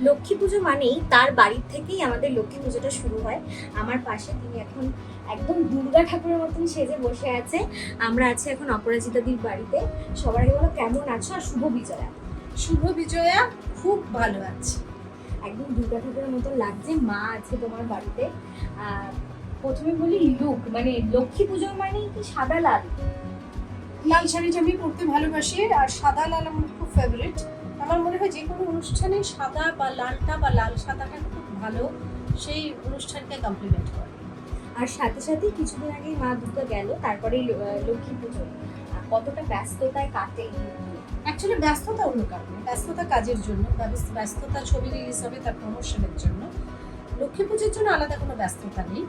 লক্ষ্মী পুজো মানেই তার বাড়ির থেকেই আমাদের লক্ষ্মী পুজোটা শুরু হয়। আমার পাশে তিনি এখন একদম দুর্গা ঠাকুরের মতন সেজে বসে আছে। আমরা আছি এখন অপরাজিতাদির বাড়িতে। সবার আগে বলো কেমন আছো আর শুভ বিজয়া। শুভ বিজয়া, খুব ভালো আছি। একদম দুর্গা ঠাকুরের মতন লাগছে, মা আছে তোমার বাড়িতে। প্রথমে বলি লুক, মানে লক্ষ্মী পুজো মানেই কি সাদা লাল? লাল শাড়িটা আমি পরতে ভালোবাসি, আর সাদা লাল আমার খুব ফেভারিট। আমার মনে হয় যে কোনো অনুষ্ঠানে সাদা বা লালটা বা লাল সাদাটা খুব ভালো, সেই অনুষ্ঠানকে কমপ্লিমেন্ট করে। আর সাথে সাথে কিছুদিন আগেই মা দুর্গা গেল, তারপরেই লক্ষ্মী পুজো। কতটা ব্যস্ততায় কাটে? অ্যাকচুয়ালি ব্যস্ততা অন্য কারণে, ব্যস্ততা কাজের জন্য, ব্যস্ততা ছবি রিলিজ হবে তার প্রমোশনের জন্য। লক্ষ্মী পুজোর জন্য আলাদা কোনো ব্যস্ততা নেই।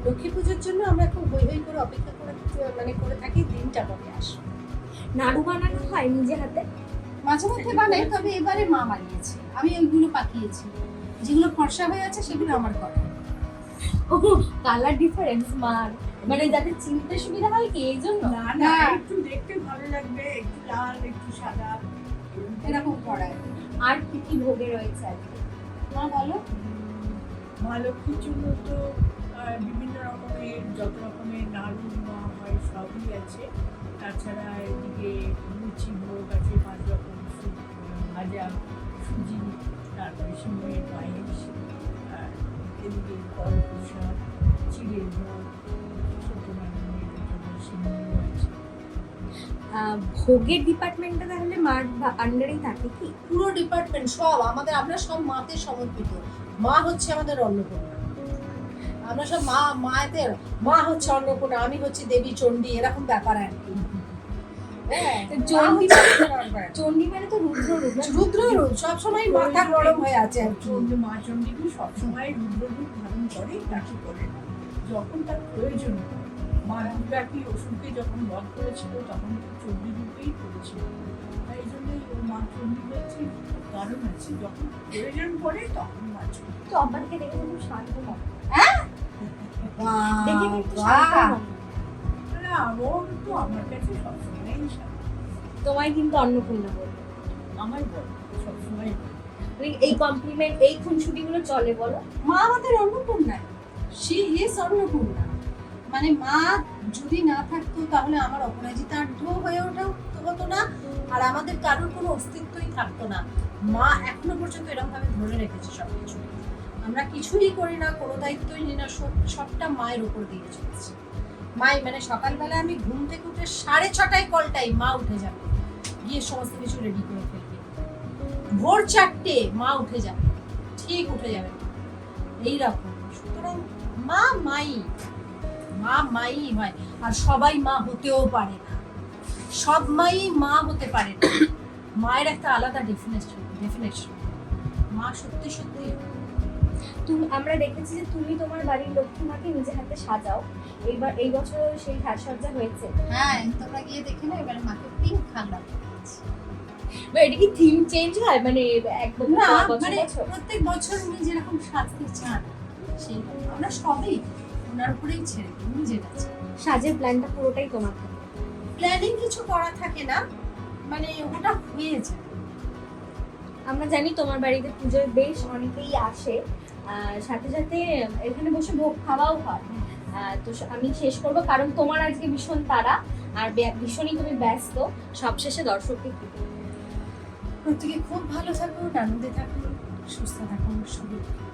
লক্ষ্মী পুজোর জন্য আমরা খুব হই হই করে অপেক্ষা করে থাকি দিনটা কবে আসবে। নাড়ু বানানো হয় নিজে হাতে? মাঝে মধ্যে বানাই, তবে এবারে মা বানিয়েছে, আমি ওইগুলো পাকিয়েছি। যেগুলো ফর্সা হয়ে আছে সেগুলো আমার করা। ও, কালার ডিফারেন্স মার, মানে যাতে চিনতে সুবিধা হয় কি এই জন্য? না, একটু দেখতে ভালো লাগবে, একটু লাল একটু সাদা এরকম করায়। আর কি কি ভোগে রয়েছে আজকে? মা বলো। মা লক্ষ্মীর জন্য তো বিভিন্ন রকমের যত রকমের নাড়ু নেওয়া হয় সবই আছে। তাছাড়া এদিকে লুচি ভোগ আছে, 5 রকম ভাজা, সুজি, তারপরে সিমের পায়েস, আর এদিকে ফল প্রসাদ, চিড়ের ভোগ, ছোট মেয়েদের জন্য সিমেরও আছে। ভোগের ডিপার্টমেন্টটা তাহলে মার আন্ডারেই থাকে কি? পুরো ডিপার্টমেন্ট সব আমাদের, আমরা সব মাতে সমর্পিত। মা হচ্ছে আমাদের অন্নপূর্ণা, আমরা সব মায়েদের। মা হচ্ছে অন্নপূর্ণা, আমি হচ্ছে দেবী চণ্ডী, এরকম ব্যাপার আর কি। হ্যাঁ, চণ্ডী মানে তো রুদ্র রূপ। রুদ্র রূপ, সবসময় মাথা গরম হয়ে আছে আর কি। মা চণ্ডীকে সবসময় রুদ্ররূপ ধারণ করে, তাকে করে না যখন তার প্রয়োজন হয়। মা দুর্গা কি অসুরকে যখন বধ করেছিল তখন চণ্ডী রূপেই করেছিল, তাই জন্যই ও মা চণ্ডী হচ্ছে কারণ আছে, যখন প্রয়োজন পড়ে তখন মা চণ্ডী। তো আব্বাকে দেখে খুব শান্ত মনে। বাহ, দেখে কিন্তু বাহ। শান্ত মনে। না, ও তো আমার কাছে সবসময় তোমায় কিন্তু অন্নপূর্ণা বলবে, আমার বল সবসময়। মানে এই কমপ্লিমেন্ট, এই খুনসুটি গুলো চলে বলো? মা আমাদের অন্নপূর্ণা, শি ইজ অন্নপূর্ণা। মানে মা যদি না থাকতো তাহলে আমার অপরাজিতা আঢ্য হয়ে ওঠাও হতো না, আর আমাদের কারোর কোনো অস্তিত্বই থাকতো না। মা এখনো পর্যন্ত এরকম ভাবে ধরে রেখেছে সবকিছু। আমরা কিছুই করি না, কোনো দায়িত্বই নিই না, সবটা মায়ের উপর দিয়ে চলছে। মাই মানে সকালবেলা আমি ঘুম থেকে উঠে 6:30 কলটাই মা উঠে যাবে, গিয়ে সমস্ত কিছু রেডি করে ফেলবে। ভোর 4টে মা উঠে যাবে, ঠিক উঠে যাবে এইরকম। সুতরাং মা মাই হয়। আর সবাই মা হতেও পারে না, সব মাই মা হতে পারে না। মায়ের একটা আলাদা ডেফিনেশন। মা সত্যি সত্যি। তুমি, আমরা দেখেছি যে তুমি তোমার বাড়ির লক্ষ্মী মাকে নিজে হাতে সাজাও। এই বছর সেই সাজসজ্জা হয়েছে। হ্যাঁ, তোমরা গিয়ে দেখে না, এবারে মাকে পিঙ্ক খাগড়া পরিয়েছি। এটা কি থিম চেঞ্জ হয়, মানে একদম না, বছর মানে বছর? প্রত্যেক বছর উনি যেরকম সাজতে চান সেই আমরা সবই ওনার উপরেই ছেড়ে দিই, উনি যেটা চান। সাজের প্ল্যানটা পুরোটাই তোমার থাকে? প্ল্যানিং কিছু করা থাকে না, মানে ওটা হয়ে যায়। আমরা জানি তোমার বাড়িতে পুজোয় বেশ অনেকেই আসে, সাথে সাথে এখানে বসে ভোগ খাওয়াও হয়। তো আমি শেষ করব, কারণ তোমার আজকে ভীষণ তাড়া আর ভীষণই তুমি ব্যস্ত। সবশেষে দর্শককে কি? প্রত্যেকে খুব ভালো থাকুন, আনন্দে থাকুন, সুস্থ থাকুন, সুখী থাকুন।